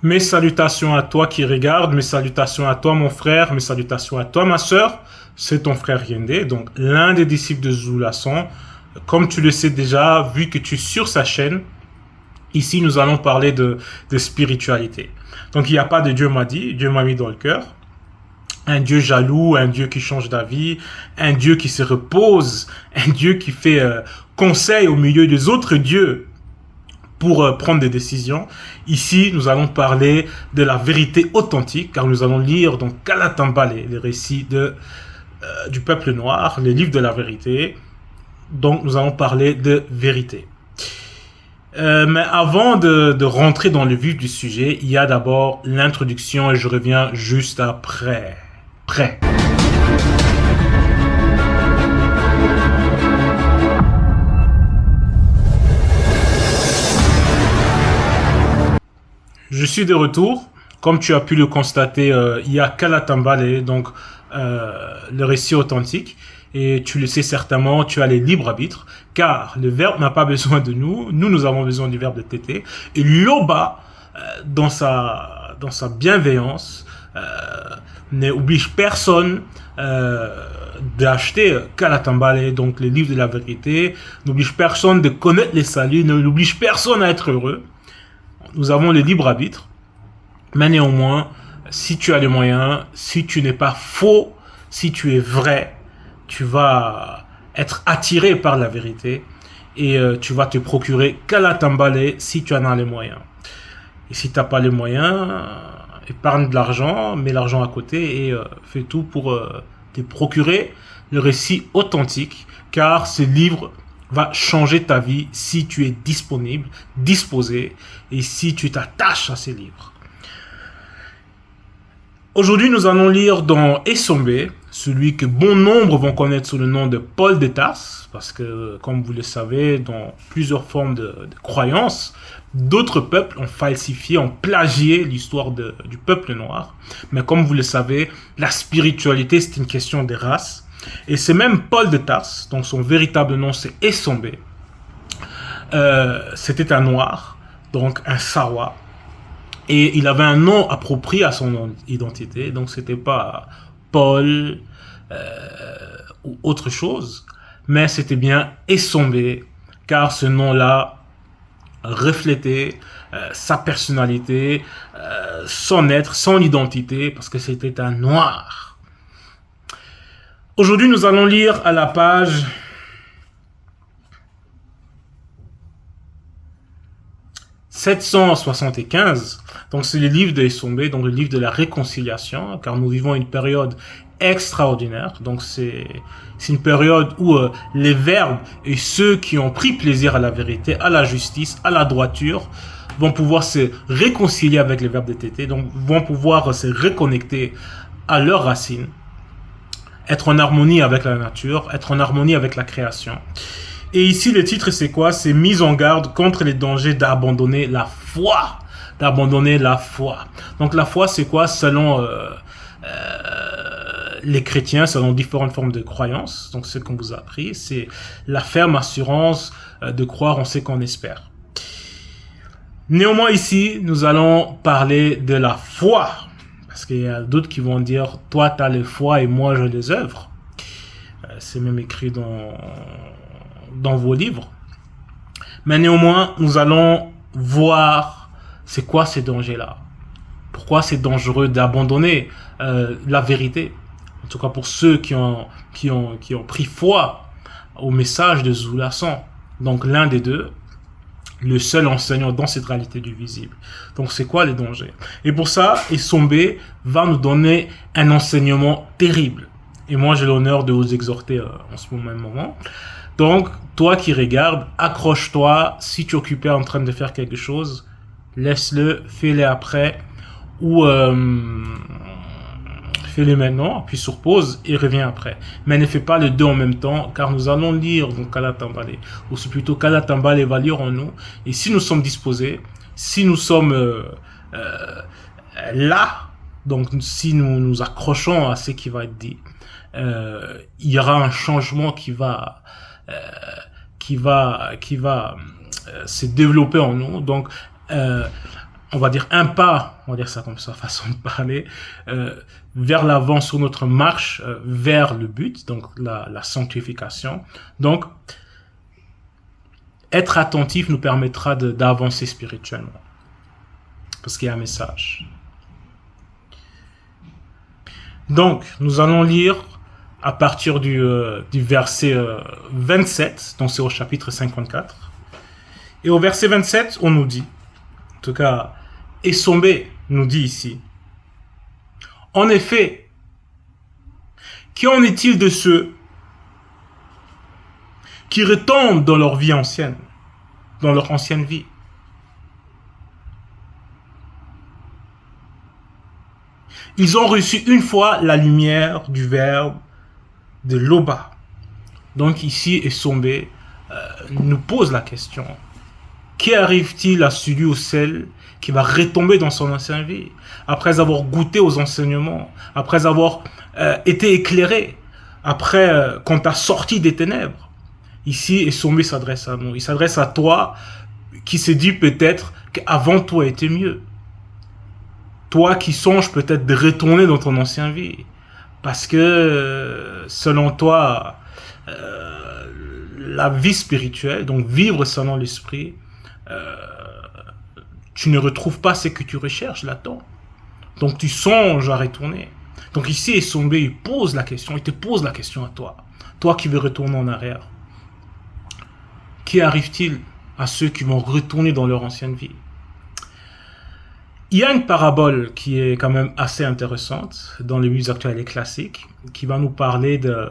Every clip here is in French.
Mes salutations à toi qui regarde, mes salutations à toi mon frère, mes salutations à toi ma sœur. C'est ton frère Yende, donc l'un des disciples de Zulason. Comme tu le sais déjà, vu que tu es sur sa chaîne, ici nous allons parler de spiritualité. Donc il n'y a pas de Dieu m'a dit, Dieu m'a mis dans le cœur. Un Dieu jaloux, un Dieu qui change d'avis, un Dieu qui se repose, un Dieu qui fait conseil au milieu des autres dieux pour prendre des décisions. Ici, nous allons parler de la vérité authentique, car nous allons lire dans Kalatambale, les récits du peuple noir, les livres de la vérité. Donc, nous allons parler de vérité. Mais avant de rentrer dans le vif du sujet, il y a d'abord l'introduction et je reviens juste après. Prêt. Je suis de retour. Comme tu as pu le constater, il y a Kalatambale, donc le récit authentique. Et tu le sais certainement, tu as les libres arbitres, car le verbe n'a pas besoin de nous. Nous avons besoin du verbe de tété. Et Loba, dans sa bienveillance, n'oblige personne d'acheter Kalatambale, donc les livres de la vérité, n'oblige personne de connaître les saluts, n'oblige personne à être heureux. Nous avons le libre arbitre, mais néanmoins, si tu as les moyens, si tu n'es pas faux, si tu es vrai, tu vas être attiré par la vérité et tu vas te procurer Kalatambale si tu en as les moyens. Et si tu n'as pas les moyens, épargne de l'argent, mets l'argent à côté et fais tout pour te procurer le récit authentique, car ce livre va changer ta vie si tu es disponible, disposé et si tu t'attaches à ces livres. Aujourd'hui, nous allons lire dans Esombe, celui que bon nombre vont connaître sous le nom de Paul de Tarse, parce que, comme vous le savez, dans plusieurs formes de croyances, d'autres peuples ont falsifié, ont plagié l'histoire du peuple noir. Mais comme vous le savez, la spiritualité, c'est une question de race. Et c'est même Paul de Tarse, donc son véritable nom c'est Esombe. C'était un noir, donc un Sawa. Et il avait un nom approprié à son identité, donc c'était pas Paul ou autre chose, mais c'était bien Esombe, car ce nom-là reflétait sa personnalité, son être, son identité, parce que c'était un noir. Aujourd'hui, nous allons lire à la page 775. Donc, c'est le livre de Esombe, donc le livre de la réconciliation, car nous vivons une période extraordinaire. Donc, c'est une période où les verbes et ceux qui ont pris plaisir à la vérité, à la justice, à la droiture, vont pouvoir se réconcilier avec les verbes de tété, donc vont pouvoir se reconnecter à leurs racines, être en harmonie avec la nature, être en harmonie avec la création. Et ici, le titre, c'est quoi? C'est mise en garde contre les dangers d'abandonner la foi. D'abandonner la foi. Donc, la foi, c'est quoi? Selon les chrétiens, selon différentes formes de croyances. Donc, ce qu'on vous a appris, c'est la ferme assurance de croire en ce qu'on espère. Néanmoins, ici, nous allons parler de la foi. Parce qu'il y a d'autres qui vont dire, toi, tu as les foi et moi, j'ai les œuvres. C'est même écrit dans vos livres. Mais néanmoins, nous allons voir c'est quoi ces dangers-là. Pourquoi c'est dangereux d'abandonner la vérité. En tout cas, pour ceux qui ont pris foi au message de Zulason. Donc, l'un des deux, le seul enseignant dans cette réalité du visible. Donc, c'est quoi les dangers? Et pour ça, Esombe va nous donner un enseignement terrible. Et moi, j'ai l'honneur de vous exhorter en ce même moment. Donc, toi qui regardes, accroche-toi. Si tu es occupé en train de faire quelque chose, laisse-le, fais-le après. Ou fais-le maintenant, puis sur pause et reviens après. Mais ne fais pas les deux en même temps, car nous allons lire donc Kalatambale. Ou c'est plutôt Kalatambale va lire en nous. Et si nous sommes disposés, si nous sommes là, donc si nous nous accrochons à ce qui va être dit, il y aura un changement qui va se développer en nous. Donc, on va dire un pas, on va dire ça comme ça, façon de parler, vers l'avant sur notre marche vers le but, donc la sanctification. Donc, être attentif nous permettra d'avancer spirituellement. Parce qu'il y a un message. Donc, nous allons lire à partir du verset 27, donc c'est au chapitre 54. Et au verset 27, on nous dit, en tout cas, Essombé nous dit ici, en effet, qu'en est-il de ceux qui retombent dans leur vie ancienne, dans leur ancienne vie? Ils ont reçu une fois la lumière du verbe de l'Oba. Donc ici, Essombé nous pose la question. Qu'arrive-t-il à celui ou celle qui va retomber dans son ancienne vie, après avoir goûté aux enseignements, après avoir été éclairé, après qu'on t'a sorti des ténèbres? Ici, Essombé s'adresse à nous. Il s'adresse à toi qui se dit peut-être qu'avant toi était mieux. Toi qui songes peut-être de retourner dans ton ancienne vie. Parce que, selon toi, la vie spirituelle, donc vivre selon l'esprit, tu ne retrouves pas ce que tu recherches là-dedans. Donc tu songes à retourner. Donc ici, Essombé, il pose la question, il te pose la question à toi. Toi qui veux retourner en arrière. Qu'arrive-t-il à ceux qui vont retourner dans leur ancienne vie? Il y a une parabole qui est quand même assez intéressante dans les Bibles actuelles et classiques, qui va nous parler de...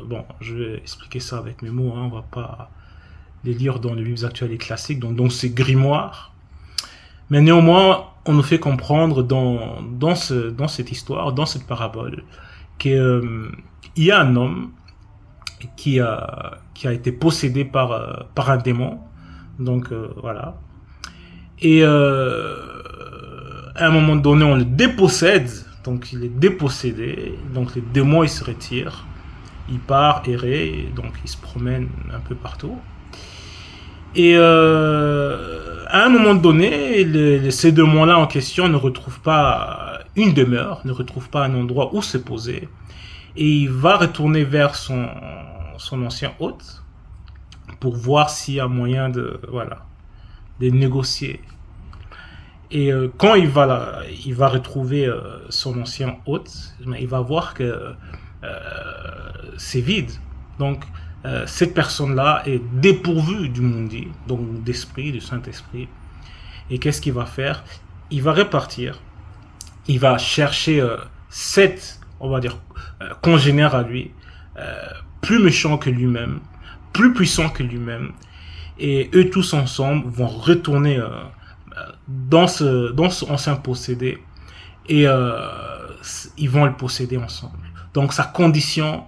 Bon, je vais expliquer ça avec mes mots, hein, on va pas les lire dans les Bibles actuelles et classiques, donc c'est grimoire. Mais néanmoins, on nous fait comprendre dans cette histoire, dans cette parabole, qu'il y a un homme qui a été possédé par un démon. Donc voilà. Et à un moment donné, on le dépossède. Donc il est dépossédé. Donc le démon, il se retire. Il part errer. Donc il se promène un peu partout. Et à un moment donné, ces démons-là en question ne retrouvent pas une demeure, ne retrouvent pas un endroit où se poser. Et il va retourner vers son ancien hôte pour voir s'il y a moyen de négocier. Et quand il va retrouver son ancien hôte, il va voir que c'est vide. Donc, cette personne-là est dépourvue du mundi, donc d'esprit, du Saint-Esprit. Et qu'est-ce qu'il va faire? Il va repartir. Il va chercher 7, on va dire, congénères à lui, plus méchants que lui-même, plus puissants que lui-même. Et eux tous ensemble vont retourner dans ce ancien possédé et ils vont le posséder ensemble. Donc sa condition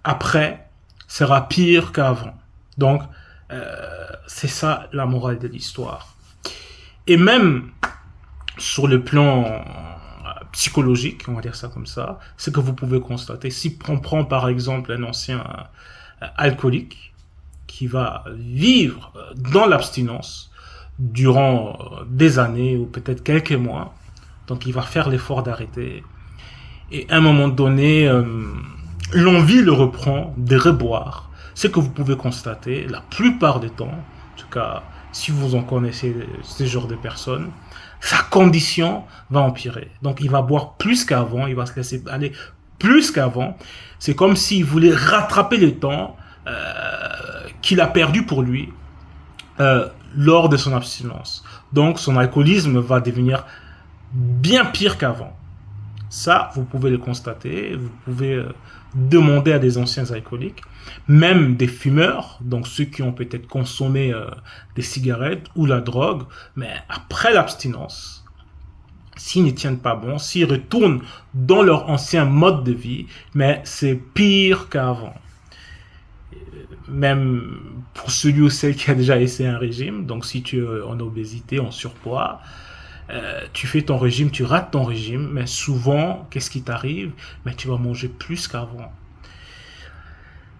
après sera pire qu'avant. Donc c'est ça la morale de l'histoire. Et même sur le plan psychologique, on va dire ça comme ça, c'est que vous pouvez constater. Si on prend par exemple un ancien alcoolique qui va vivre dans l'abstinence durant des années ou peut-être quelques mois, donc il va faire l'effort d'arrêter. Et à un moment donné, l'envie le reprend de reboire. Ce que vous pouvez constater la plupart du temps, en tout cas si vous en connaissez ce genre de personnes, sa condition va empirer. Donc il va boire plus qu'avant, il va se laisser aller plus qu'avant. C'est comme s'il voulait rattraper le temps qu'il a perdu pour lui lors de son abstinence. Donc son alcoolisme va devenir bien pire qu'avant. Ça, vous pouvez le constater, vous pouvez demander à des anciens alcooliques, même des fumeurs, donc ceux qui ont peut-être consommé des cigarettes ou la drogue, mais après l'abstinence, s'ils ne tiennent pas bon, s'ils retournent dans leur ancien mode de vie, mais c'est pire qu'avant. Même pour celui ou celle qui a déjà essayé un régime, donc si tu es en obésité, en surpoids, tu fais ton régime, tu rates ton régime, mais souvent, qu'est-ce qui t'arrive? Mais tu vas manger plus qu'avant.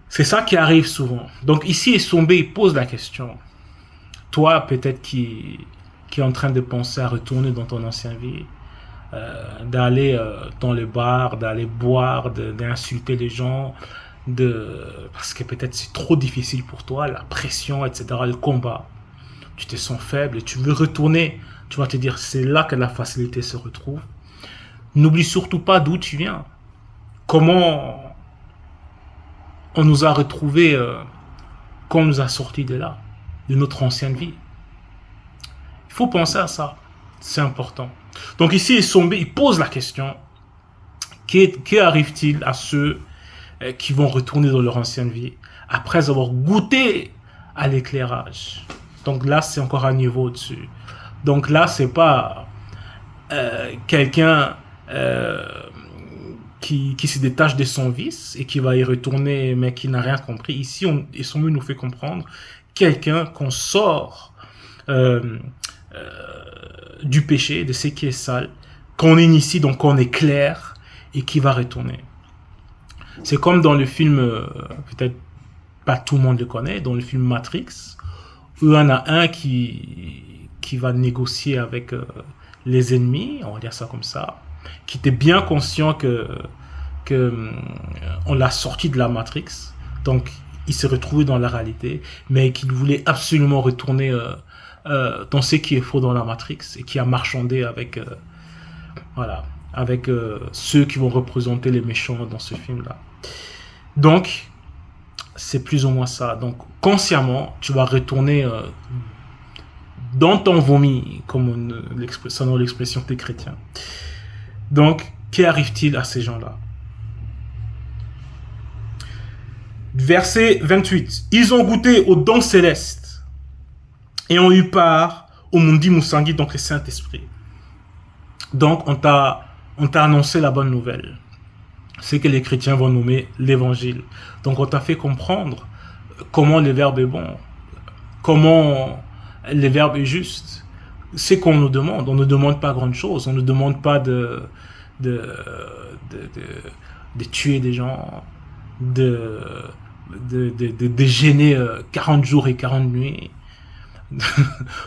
C'est ça qui arrive souvent. Donc ici, Essombé, il pose la question. toi peut-être qui est en train de penser à retourner dans ton ancienne vie, d'aller dans le bar, d'aller boire, d'insulter les gens, parce que peut-être c'est trop difficile pour toi, la pression, etc., le combat. Tu te sens faible et tu veux retourner. Tu vas te dire, c'est là que la facilité se retrouve. N'oublie surtout pas d'où tu viens. Comment on nous a retrouvés, qu'on nous a sortis de là, de notre ancienne vie. Il faut penser à ça. C'est important. Donc ici, il pose la question, qu'arrive-t-il à ceux qui vont retourner dans leur ancienne vie après avoir goûté à l'éclairage? Donc là, c'est encore un niveau au-dessus. Donc là, c'est pas quelqu'un qui se détache de son vice et qui va y retourner, mais qui n'a rien compris. Ici, Issoumou nous fait comprendre quelqu'un qu'on sort du péché, de ce qui est sale, qu'on initie, donc qu'on éclaire, et qui va retourner. C'est comme dans le film, peut-être pas tout le monde le connaît, dans le film Matrix, où il y en a un qui va négocier avec les ennemis, on va dire ça comme ça, qui était bien conscient que on l'a sorti de la Matrix, donc il s'est retrouvé dans la réalité, mais qu'il voulait absolument retourner dans ce qui est faux dans la Matrix, et qui a marchandé avec avec ceux qui vont représenter les méchants dans ce film-là. Donc, c'est plus ou moins ça. Donc, consciemment, tu vas retourner dans ton vomi, comme selon l'expression des chrétiens. Donc, qu'arrive-t-il à ces gens-là? Verset 28. Ils ont goûté aux dons célestes et ont eu part au Mundi Musangi, donc le Saint-Esprit. Donc, on t'a annoncé la bonne nouvelle. C'est que les chrétiens vont nommer l'évangile. Donc, on t'a fait comprendre comment le verbe est bon, comment le verbe est juste. C'est qu'on nous demande. On ne demande pas grand chose. On ne demande pas de tuer des gens, de gêner 40 jours et 40 nuits,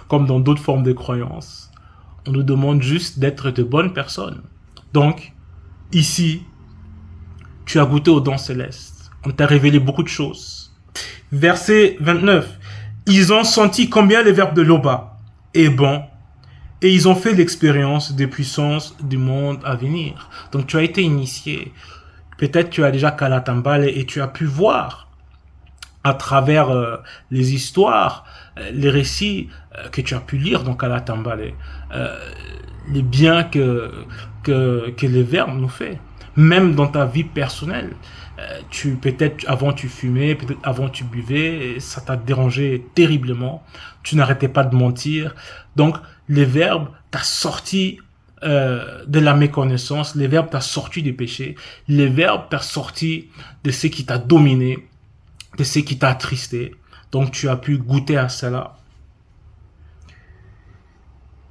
comme dans d'autres formes de croyances. On nous demande juste d'être de bonnes personnes. Donc, ici, tu as goûté aux dons célestes. On t'a révélé beaucoup de choses. Verset 29. Ils ont senti combien le verbe de Loba est bon, et ils ont fait l'expérience des puissances du monde à venir. Donc, tu as été initié. Peut-être tu as déjà Kalatambale et tu as pu voir à travers les histoires, les récits que tu as pu lire dans Kalatambale, les biens que les verbes nous fait. Même dans ta vie personnelle, peut-être avant tu fumais, peut-être avant tu buvais, et ça t'a dérangé terriblement. Tu n'arrêtais pas de mentir. Donc, les verbes t'ont sorti de la méconnaissance, les verbes t'ont sorti du péché, les verbes t'ont sorti de ce qui t'a dominé, de ce qui t'a attristé. Donc tu as pu goûter à cela.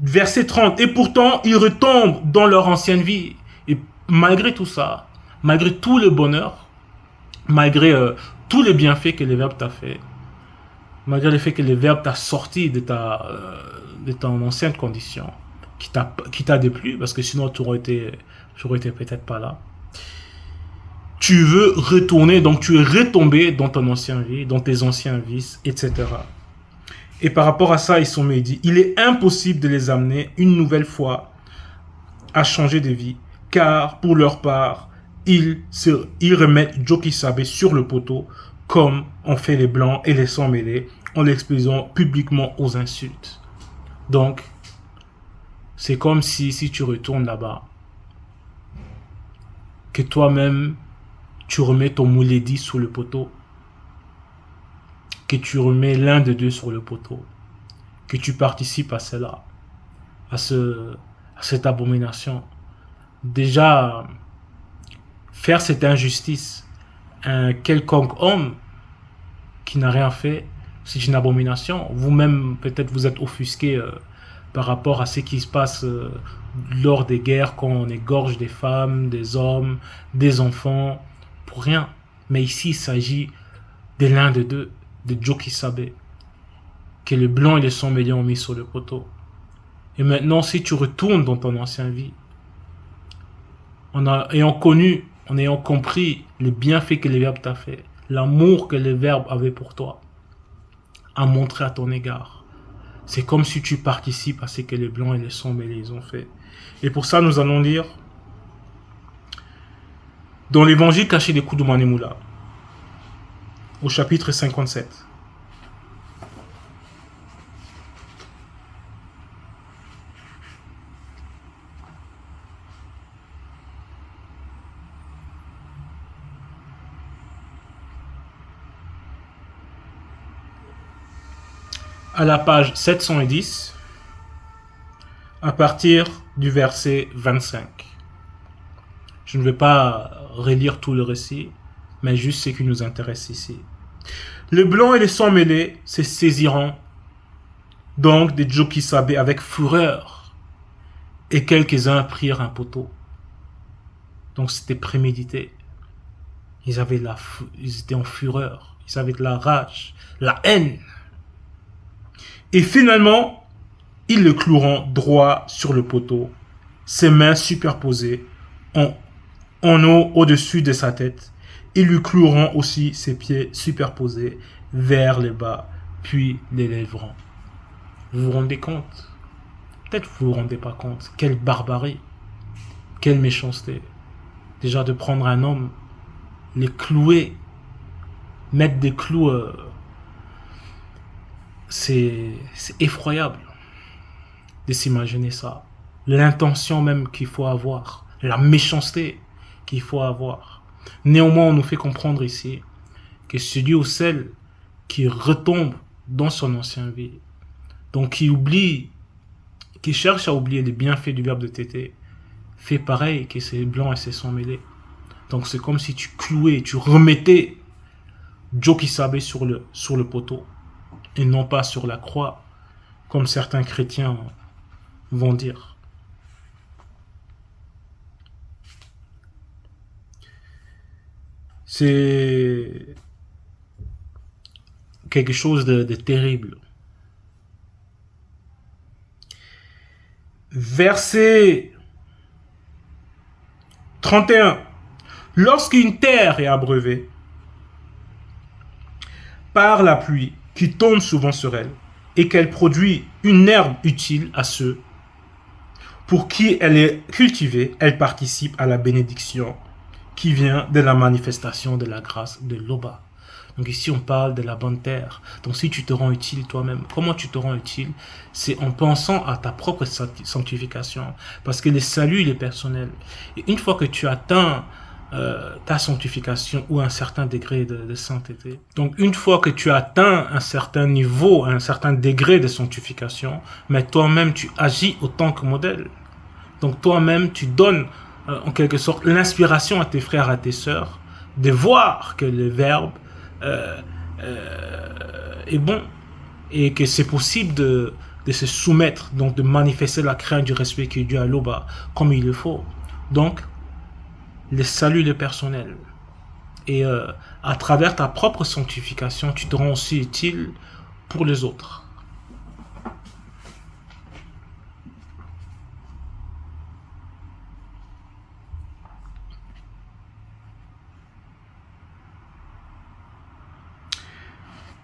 Verset 30. Et pourtant, ils retombent dans leur ancienne vie. Et malgré tout ça, malgré tout le bonheur, malgré tous les bienfaits que les verbes t'ont fait, malgré le fait que les verbes t'ont sorti de ton ancienne condition, qui t'a déplu, parce que sinon tu aurais été peut-être pas là. Tu veux retourner, donc tu es retombé dans ton ancienne vie, dans tes anciens vices, etc. Et par rapport à ça, il dit, il est impossible de les amener une nouvelle fois à changer de vie, car pour leur part, ils remettent Jokisabe sur le poteau, comme on fait les blancs et les sangs mêlés, en l'exposant publiquement aux insultes. Donc, c'est comme si tu retournes là-bas, que toi-même, tu remets ton mouledi sur le poteau, que tu remets l'un des deux sur le poteau, que tu participes à cela, à cette abomination. Déjà, faire cette injustice à un quelconque homme qui n'a rien fait, c'est une abomination. Vous-même, peut-être vous êtes offusqué par rapport à ce qui se passe lors des guerres, quand on égorge des femmes, des hommes, des enfants, pour rien. Mais ici, il s'agit de l'un des deux, de Jokisabe, que le blanc et le sang mêlés ont mis sur le poteau. Et maintenant, si tu retournes dans ton ancienne vie, en ayant compris le bienfait que le Verbe t'a fait, l'amour que le Verbe avait pour toi, à montrer à ton égard, c'est comme si tu participes à ce que les blancs et les sang mêlés ont fait. Et pour ça, nous allons lire dans l'évangile caché des Koudoumane Moula, au chapitre 57. À la page 710, à partir du verset 25. Je ne vais pas relire tout le récit, mais juste ce qui nous intéresse ici. Le blanc et le sang mêlés se saisiront donc des Djokisabe avec fureur, et quelques-uns prirent un poteau. Donc c'était prémédité. Ils étaient en fureur, ils avaient de la rage, la haine. Et finalement, ils le cloueront droit sur le poteau, ses mains superposées en haut au-dessus de sa tête. Ils lui cloueront aussi ses pieds superposés vers le bas, puis les lèveront. Vous vous rendez compte? Peut-être que vous vous rendez pas compte. Quelle barbarie, quelle méchanceté. Déjà de prendre un homme, les clouer, mettre des clous, c'est effroyable de s'imaginer ça. L'intention même qu'il faut avoir, la méchanceté qu'il faut avoir. Néanmoins, on nous fait comprendre ici que celui ou celle qui retombe dans son ancienne vie, donc qui cherche à oublier les bienfaits du verbe de tété, fait pareil que ces blancs et ces sangs mêlés. Donc c'est comme si tu clouais, tu remettais Djokisabe sur le poteau, et non pas sur la croix, comme certains chrétiens vont dire. C'est quelque chose de terrible. Verset 31. Lorsqu'une terre est abreuvée par la pluie qui tombe souvent sur elle et qu'elle produit une herbe utile à ceux pour qui elle est cultivée, elle participe à la bénédiction qui vient de la manifestation de la grâce de l'Oba. Donc ici on parle de la bonne terre. Donc si tu te rends utile toi-même, comment tu te rends utile? C'est en pensant à ta propre sanctification. Parce que le salut il est personnel. Et une fois que tu atteins ta sanctification ou un certain degré de sainteté, donc une fois que tu atteins un certain niveau, un certain degré de sanctification, mais toi-même tu agis autant que modèle. Donc toi-même tu donnes en quelque sorte l'inspiration à tes frères, à tes sœurs, de voir que le Verbe est bon et que c'est possible de se soumettre, donc de manifester la crainte du respect qui est dû à l'Oba comme il le faut. Donc, le salut le personnel. Et à travers ta propre sanctification, tu te rends aussi utile pour les autres.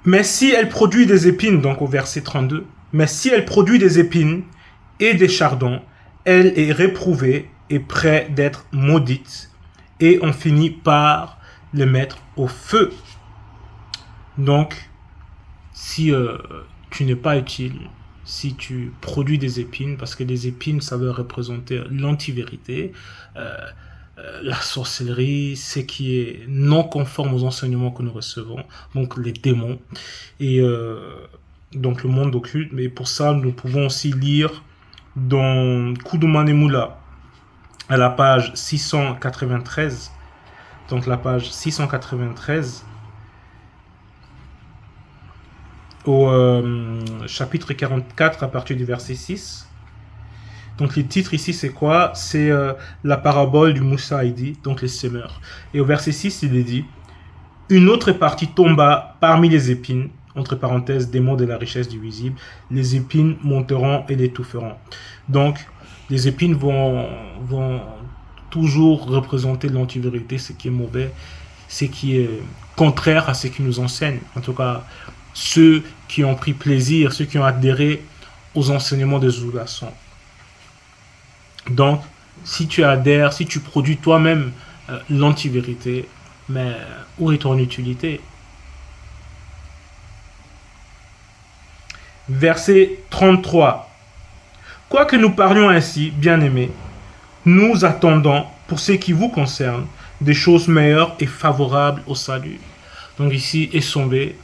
Mais si elle produit des épines, donc au verset 32, mais si elle produit des épines et des chardons, elle est réprouvée et près d'être maudite, et on finit par le mettre au feu. Donc, si tu n'es pas utile, si tu produis des épines, parce que les épines, ça veut représenter l'antivérité, la sorcellerie, ce qui est non conforme aux enseignements que nous recevons, donc les démons, et donc le monde occulte. Mais pour ça, nous pouvons aussi lire dans Koudoumane Moula, à la page 693, donc la page 693, au chapitre 44 à partir du verset 6. Donc le titre ici c'est quoi? C'est la parabole du Moussaïdi, donc les semeurs. Et au verset 6 il est dit: une autre partie tomba parmi les épines, entre parenthèses, démon de la richesse du visible, les épines monteront et l'étoufferont. Donc, les épines vont toujours représenter l'antivérité, ce qui est mauvais, ce qui est contraire à ce qui nous enseigne. En tout cas, ceux qui ont pris plaisir, ceux qui ont adhéré aux enseignements des Zulassons. Donc, si tu adhères, si tu produis toi-même l'antivérité, mais où est ton utilité? Verset 33. Quoique nous parlions ainsi, bien-aimés, nous attendons, pour ce qui vous concerne, des choses meilleures et favorables au salut. Donc ici, Essombé,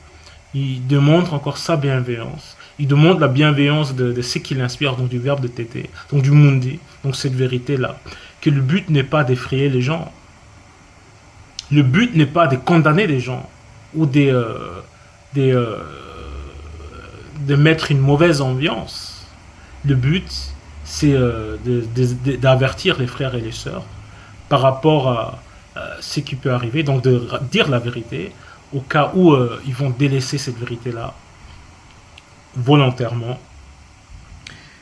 il démontre encore sa bienveillance. Il demande la bienveillance de ce qu'il inspire, donc du verbe de Tété, donc du Mundi, donc cette vérité-là. Que le but n'est pas d'effrayer les gens. Le but n'est pas de condamner les gens ou de mettre une mauvaise ambiance. Le but, c'est d'avertir les frères et les sœurs par rapport à ce qui peut arriver, donc de dire la vérité au cas où ils vont délaisser cette vérité-là volontairement,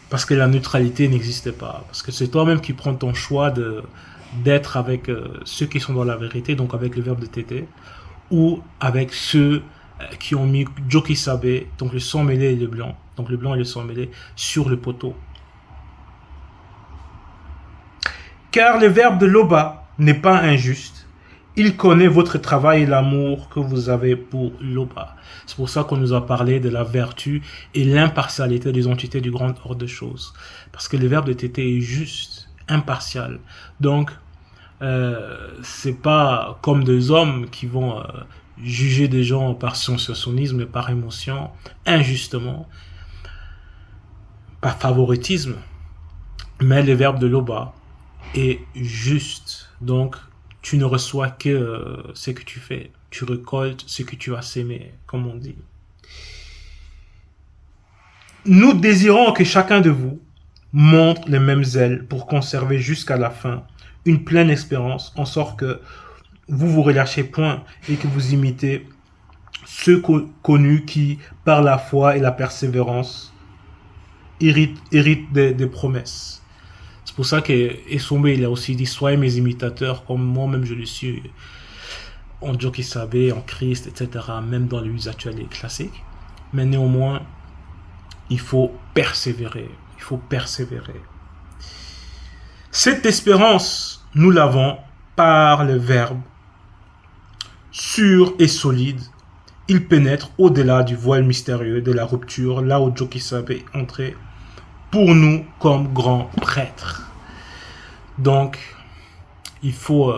parce que la neutralité n'existe pas, parce que c'est toi-même qui prends ton choix d'être avec ceux qui sont dans la vérité, donc avec le verbe de Tété, ou avec ceux qui ont mis Joki Sabe, donc le sang mêlé et le blanc, donc le blanc et le sang mêlé, sur le poteau. Car le verbe de Loba n'est pas injuste. Il connaît votre travail et l'amour que vous avez pour Loba. C'est pour ça qu'on nous a parlé de la vertu et l'impartialité des entités du grand ordre de choses. Parce que le verbe de Tété est juste, impartial. Donc, c'est pas comme des hommes qui vont juger des gens par sensationnalisme et par émotion, injustement, par favoritisme. Mais le verbe de Loba est juste. Donc, tu ne reçois que ce que tu fais. Tu récoltes ce que tu as sémé, comme on dit. Nous désirons que chacun de vous montre les mêmes ailes pour conserver jusqu'à la fin une pleine espérance, en sorte que vous vous relâchez point et que vous imitez ceux connus qui, par la foi et la persévérance, héritent des promesses. C'est pour ça qu'Essombé, il a aussi dit « Soyez mes imitateurs, comme moi-même je le suis en Joki Sabe, en Christ, etc. » Même dans l'usage actuel et classique. Mais néanmoins, il faut persévérer. Il faut persévérer. Cette espérance, nous l'avons par le verbe sûr et solide. Il pénètre au-delà du voile mystérieux de la rupture, là où Joki Sabe est entré pour nous comme grand prêtre. Donc, il faut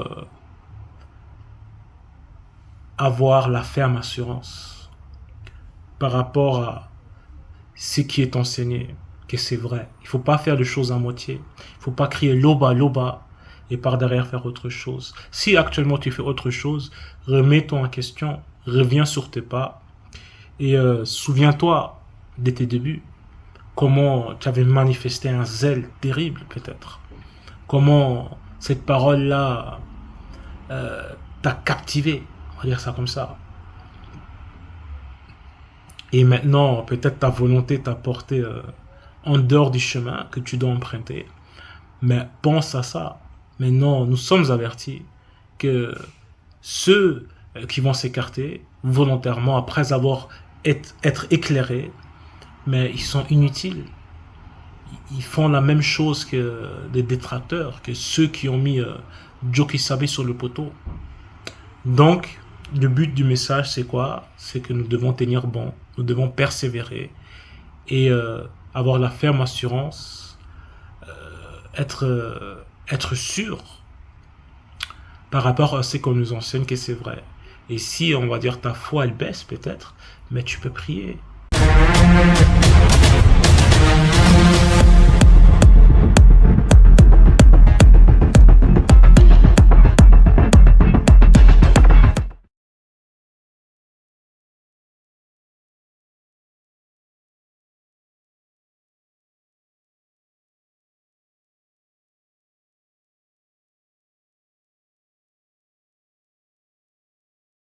avoir la ferme assurance par rapport à ce qui est enseigné, que c'est vrai. Il ne faut pas faire de choses à moitié. Il ne faut pas crier Loba, Loba, et par derrière faire autre chose. Si actuellement tu fais autre chose, remets-toi en question, reviens sur tes pas, et souviens-toi de tes débuts. Comment tu avais manifesté un zèle terrible, peut-être. Comment cette parole-là t'a captivé, on va dire ça comme ça. Et maintenant, peut-être ta volonté t'a porté en dehors du chemin que tu dois emprunter. Mais pense à ça. Maintenant, nous sommes avertis que ceux qui vont s'écarter volontairement après avoir être éclairés, mais ils sont inutiles. Ils font la même chose que des détracteurs, que ceux qui ont mis Joki Sabe sur le poteau. Donc, le but du message, c'est quoi? C'est que nous devons tenir bon, nous devons persévérer et avoir la ferme assurance, être sûr par rapport à ce qu'on nous enseigne que c'est vrai. Et si, on va dire, ta foi, elle baisse peut-être, mais tu peux prier.